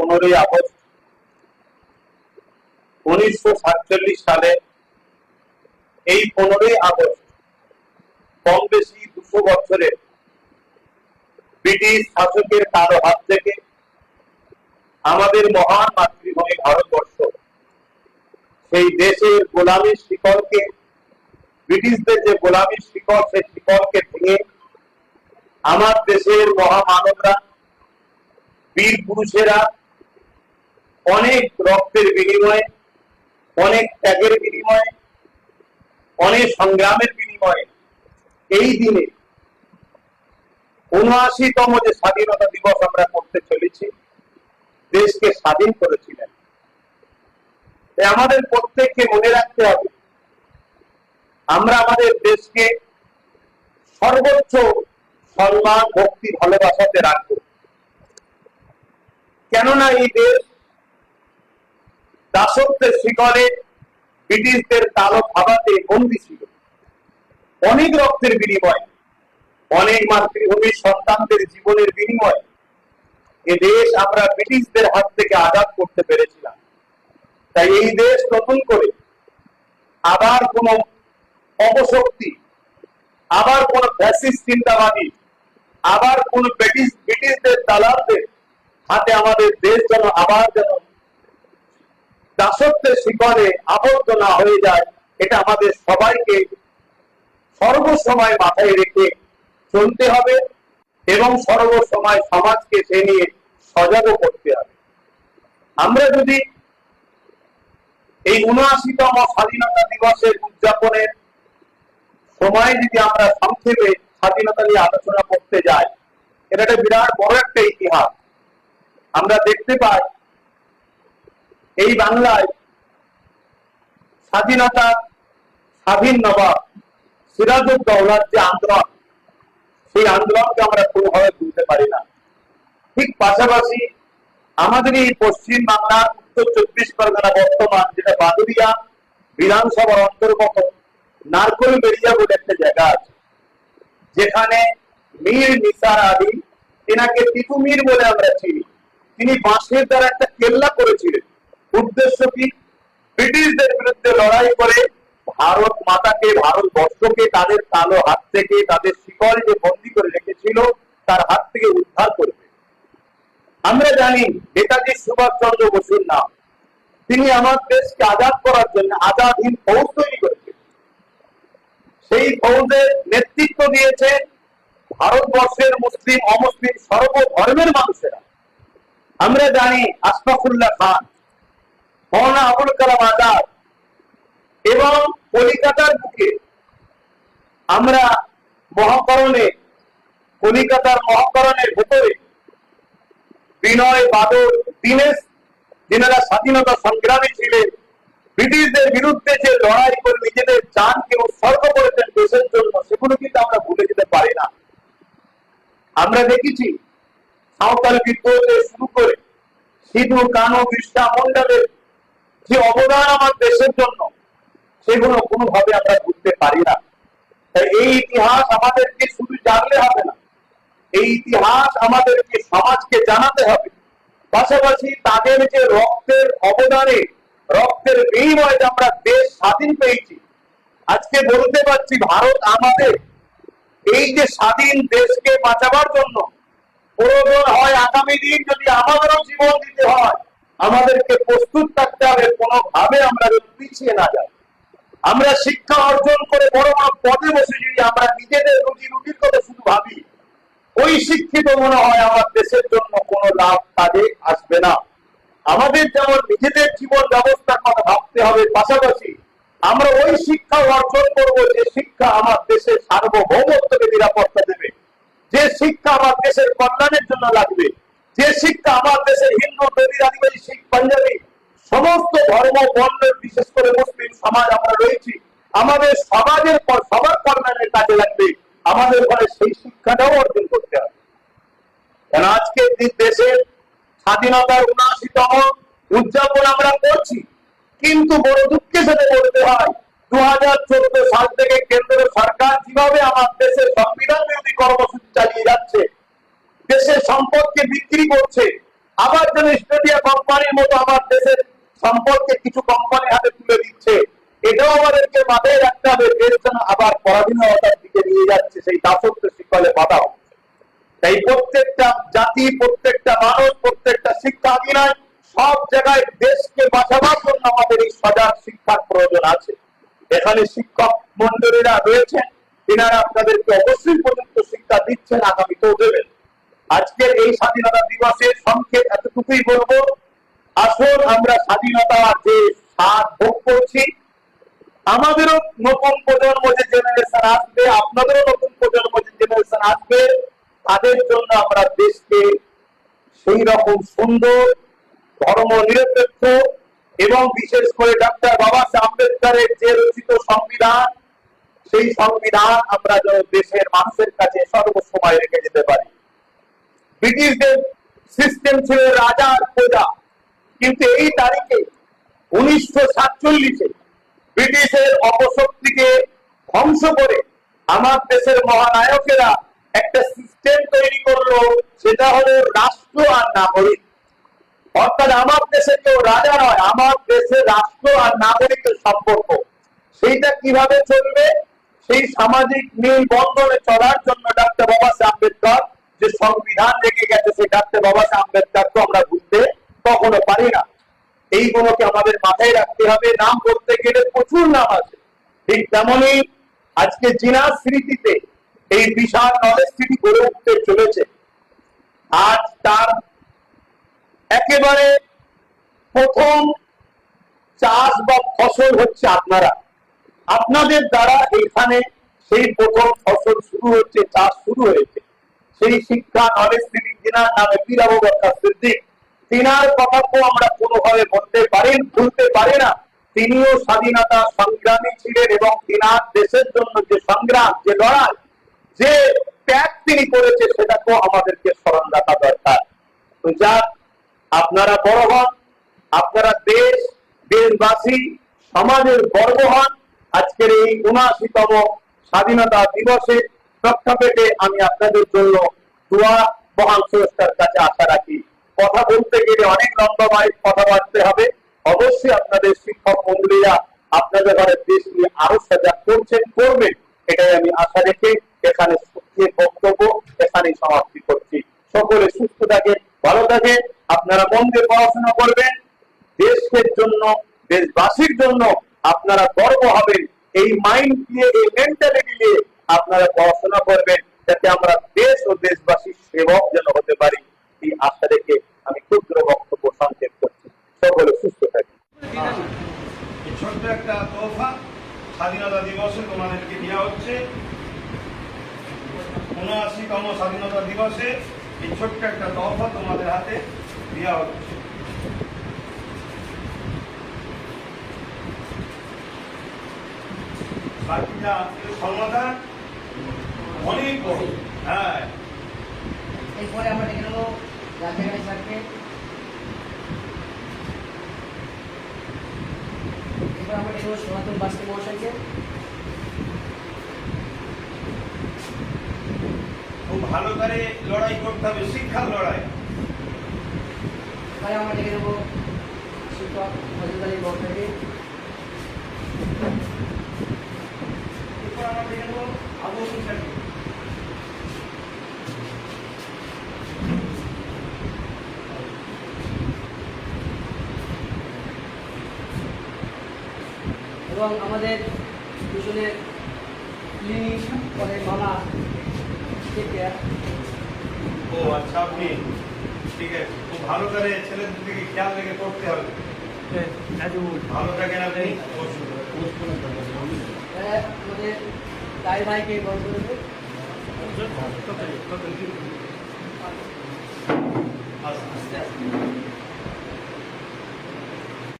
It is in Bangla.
15 আগস্ট 1947 সালে এই 15 আগস্ট কম বেশি 200 বছরের ব্রিটিশ শাসকের কালো হাত থেকে আমাদের মহান মাতৃভূমি ভারতবর্ষ সেই দেশের গোলামীর শিকলকে, ব্রিটিশদের যে গোলামীর শিকল, সেই শিকলকে ভেঙে আমার দেশের মহামানবরা, বীর পুরুষেরা অনেক রক্তের বিনিময়ে, অনেক ত্যাগের বিনিময়ে, অনেক সংগ্রামের বিনিময়ে এই দিনে ৭৯তম যে স্বাধীনতা দিবস আমরা করতে চলেছি, দেশকে স্বাধীন করেছিলেন। আমাদের প্রত্যেককে মনে রাখতে হবে আমরা আমাদের দেশকে সর্বোচ্চ সম্মান, ভক্তি, ভালোবাসাতে রাখবো। কেননা এই দেশ দাসত্বের শিকলে ব্রিটিশদের কালো থাবাতে বন্দী ছিল। অনেক রক্তের বিনিময়, অনেক মাতৃভূমির সন্তানদের জীবনের বিনিময় এ দেশ আমরা ব্রিটিশদের হাত থেকে আজাদ করতে পেরেছিলাম। তাই এই দেশ নতুন করে আবার কোন অপশক্তি, আবার কোন ফ্যাসিস্ট চিন্তাবাদী, আবার কোন ব্রিটিশদের দালালদের হাতে আমাদের দেশ যেন আবার দাসত্বের শিকলে আবদ্ধ না হয়ে যায়, এটা আমাদের সবাইকে সর্বসময় মাথায় রেখে চলতে হবে এবং সর্বসময় সমাজকে সে নিয়ে সজাগ করতে হবে। আমরা যদি এই ৭৯তম স্বাধীনতা দিবসের উদযাপনের সময় যদি আমরা সংক্ষেপে স্বাধীনতা নিয়ে আলোচনা করতে যাই, এটা একটা বিরাট বড় একটা ইতিহাস। আমরা দেখতে পাই এই বাংলায় স্বাধীনতা, স্বাধীন নবাব সিরাজউদ্দৌলার যে আন্দোলন, সেই আন্দোলনকে আমরা কোনোভাবে ভুলতে পারি না। ঠিক পাশাপাশি আমাদের এই পশ্চিম বাংলার উত্তর ২৪ পরগনা বর্তমান যেটা বাদুড়িয়া বিধানসভার অন্তর্গত নারকলবেড়িয়া বলে একটা জায়গা আছে, যেখানে মীর নিসার আলী, তেনাকে টিপু মীর বলে আমরা চিনি, তিনি বাঁশের দ্বারা একটা কেল্লা করেছিলেন। উদ্দেশ্য কি? ব্রিটিশদের বিরুদ্ধে লড়াই করে ভারত মাতাকে, ভারতবর্ষকে তাদের কালো হাত থেকে, তাদের শিকল যে বন্দী করে রেখেছিল তার হাত থেকে উদ্ধার করবে। আমরা জানি নেতাজি সুভাষচন্দ্র বসুর নাম, তিনি আমার দেশকে আজাদ করার জন্য আজাদ হিন্দ ফৌজ তৈরি করেছেন। সেই ফৌজের নেতৃত্ব দিয়েছে ভারতবর্ষের মুসলিম, অমুসলিম সর্বধর্মের মানুষেরা। আমরা জানি আশফাকুল্লাহ খান, মৌলানা আবুল কালাম আজাদ, এবং কলিকাতার বুকে আমরা মহাকরণে, কলিকাতার মহাকরণের ভেতরে বিনয় বাদল, দীনেশ, যিনারা স্বাধীনতা সংগ্রামী ছিলেন, ব্রিটিশদের বিরুদ্ধে যে লড়াই করে নিজেদের জানকে উৎসর্গ করেছেন দেশের জন্য, সেগুলো কিন্তু আমরা ভুলে যেতে পারি না। আমরা দেখেছি সাঁওতাল বিদ্রোহ থেকে শুরু করে সিধু, কানু, বিরসা মুন্ডাদের যে অবদান আমার দেশের জন্য, সেগুলো কোনোভাবে আমরা বুঝতে পারি না। তাই এই ইতিহাস আমাদেরকে শুধু জানলে হবে না, এই ইতিহাস আমাদেরকে সমাজকে জানাতে হবে। পাশাপাশি তাদের যে রক্তের অবদানে, রক্তের বিনিময়ে আমরা দেশ স্বাধীন পেয়েছি, আজকে বলতে পারছি ভারত আমাদের এই যে স্বাধীন দেশকে বাঁচাবার জন্য প্রয়োজন হয় আগামী দিন যদি আমাদেরও জীবন দিতে হয়, আমাদেরকে প্রস্তুত থাকতে হবে, কোনোভাবে আমরা পিছিয়ে না যাই। আমরা শিক্ষা অর্জন করে বড় বড় পদে বসে যদি আমরা নিজেদের রুজি রুটির কথা শুধু ভাবি, ওই শিক্ষিত মনে হয় আমার দেশের জন্য কোনো লাভ কাজে আসবে না। আমাদের যেমন নিজেদের জীবন ব্যবস্থার কথা ভাবতে হবে, পাশাপাশি আমরা ওই শিক্ষা অর্জন করব যে শিক্ষা আমার দেশের সার্বভৌমত্বকে নিরাপত্তা দেবে, যে শিক্ষা আমার দেশের কল্যাণের জন্য লাগবে, যে শিক্ষা আমার দেশের হিন্দু, দলিত, আদিবাসী, শিখ, পাঞ্জাবি সমস্ত ধর্ম বর্ণের, বিশেষ করে মুসলিম সমাজ আমরা রয়েছি, আমাদের সমাজের সবার কল্যাণের কাজে লাগবে, আমাদের ঘরে সেই শিক্ষাটাও অর্জন করতে হবে। কেন আজকে দেশের স্বাধীনতার ৭৯তম উদযাপন আমরা করছি, কিন্তু বড় দুঃখের সাথে বলতে হয় ২০১৪ সাল থেকে কেন্দ্র সরকার কিভাবে আমার দেশের সংবিধান বিরোধী কর্মসূচি চালিয়ে যাচ্ছে, দেশের সম্পদকে বিক্রি করছে, আবার যেন স্টেডিয়া কোম্পানির মতো আমার দেশের সম্পর্কে কিছু কোম্পানি হাতে তুলে দিচ্ছে, এটাও আমাদেরকে মাথায় রাখতে হবে। দেশ যেন আবার পরাধীনতার দিকে নিয়ে যাচ্ছে, সেই দাসত্ব শিকলে বাধা হচ্ছে। তাই প্রত্যেকটা জাতি, প্রত্যেকটা মানুষ, প্রত্যেকটা শিক্ষাধীনায় সব জায়গায় দেশকে বাঁচাবার জন্য আমাদের এই সজাগ শিক্ষার প্রয়োজন আছে। এখানে শিক্ষক মন্ডলীরা রয়েছেন, তিনারা আপনাদেরকে অবশ্যই প্রযুক্ত শিক্ষা দিচ্ছেন, আগামীতেও দেবেন। আজকের এই স্বাধীনতা দিবসের সংক্ষেপ এতটুকুই বলবো, আসুন আমরা স্বাধীনতা যে স্বাদ ভোগ করছি, আমাদেরও নতুন প্রজন্ম যে জেনারেশন আসবে, আপনাদেরও নতুন প্রজন্ম যে জেনারেশন আসবে, তাদের জন্য আমরা দেশকে সেই রকম সুন্দর, ধর্ম নিরপেক্ষ এবং বিশেষ করে ডক্টর বাবা সাহেব আম্বেদকরের যে রচিত সংবিধান, সেই সংবিধান আমরা যেন দেশের মানুষের কাছে সর্বসময় রেখে যেতে পারি। ব্রিটিশদের সিস্টেম ছিল রাজা আর প্রজা, কিন্তু এই তারিখে 1947-এ ব্রিটিশের অপশক্তিকে ধ্বংস করে আমার দেশের মহানায়কেরা একটা সিস্টেম তৈরি করলো, সেটা হলো রাষ্ট্র আর নাগরিক। অর্থাৎ আমার দেশে কেউ রাজা নয়, আমার দেশে রাষ্ট্র আর নাগরিকের সম্পর্ক। সেইটা কিভাবে চলবে, সেই সামাজিক মিল বন্ধনে চলার জন্য ডক্টর বাবা সাহেব আম্বেদকর যে সংবিধান রেখে গেছে, সেই ডক্টর বাবা সাহেব আম্বেদকরকে আমরা ভুলতে কখনো পারি না। এইগুলোকে আমাদের মাথায় রাখতে হবে। নাম করতে গেলে প্রচুর নাম আছে, ঠিক তেমনই আজকে জিনার স্মৃতিতে এই বিশাল নলেজ সিটি গড়ে উঠতে চলেছে। আজ তার একেবারে প্রথম চাষ বা ফসল হচ্ছে আপনারা, আপনাদের দ্বারা এখানে সেই প্রথম ফসল শুরু হচ্ছে, চাষ শুরু হয়েছে। সেই শিক্ষা নলেজ সিটি জিনার নামে পীর আবু বকর সিদ্দিক, তিনার কথাকেও আমরা কোনোভাবে ভুলতে পারি না। তিনিও স্বাধীনতা সংগ্রামী ছিলেন এবং তিনার দেশের জন্য যে সংগ্রাম, যে লড়াই, যে ত্যাগ তিনি করেছে, সেটাকেও আমাদেরকে স্মরণ রাখা দরকার। তো যাক, আপনারা বড় হন, আপনারা দেশবাসী, সমাজের গর্ব হন। আজকের এই ৭৯তম স্বাধীনতা দিবসে প্রেক্ষাপটে আমি আপনাদের জন্য দোয়া মহান স্রষ্টার কাছে আশা রাখি। কথা বলতে গেলে অনেক লম্বা কথা বাড়তে হবে। অবশ্যই আপনাদের শিক্ষক মন্ডলীরা আপনাদের ঘরের দেশ নিয়ে আরো সজাগ করবেন, এটাই আমি আশা রেখে এখানে বক্তব্য এখানেই সমাপ্তি করছি। সকলে সুস্থ থাকে, ভালো থাকে, আপনারা মন দিয়ে পড়াশোনা করবেন, দেশের জন্য, দেশবাসীর জন্য আপনারা গর্ব হবেন। এই মাইন্ড দিয়ে, এই মেন্টালিটি দিয়ে আপনারা পড়াশোনা করবেন, যাতে আমরা দেশ ও দেশবাসীর সেবক যেন হতে পারি। এই আশা রেখে আমি ক্ষুদ্র বক্তব্য সংক্ষেপ করছি। সকলে সুস্থ থাকি। ছোট্ট একটা তোহফা স্বাধীনতা দিবসে তোমাদেরকে দেওয়া হচ্ছে। ৭৯তম স্বাধীনতা দিবসে এই ছোট্ট একটা তোহফা তোমাদের হাতে দেওয়া হচ্ছে। বাকিটা সমাধান অনেক বড়। হ্যাঁ, এরপরে আমরা দেখে নেবো রাজ্জাকানী স্যারকে। এরপর আমরা দেখে নেবো সনাতন বাস্তি মহাশয়কে। খুব ভালো করে লড়াই করতে হবে, শিক্ষার লড়াই। এবারে আমরা দেখে নেবো শিক্ষক ফজল আলী মহাশয়কে। এরপর আমরা দেখে নেবো আবু হোসেনকে। এবং আমাদের দুজনের ক্লিনিক করে মামা থেকে। ও আচ্ছা, আপনি ঠিক আছে। খুব ভালো করে ছেলেদের দিকে খেয়াল রেখে করতে হবে। ভালো থাকেন আপনি। আমাদের তাই ভাইকে বন্ধ করবে। আস্তে আস্তে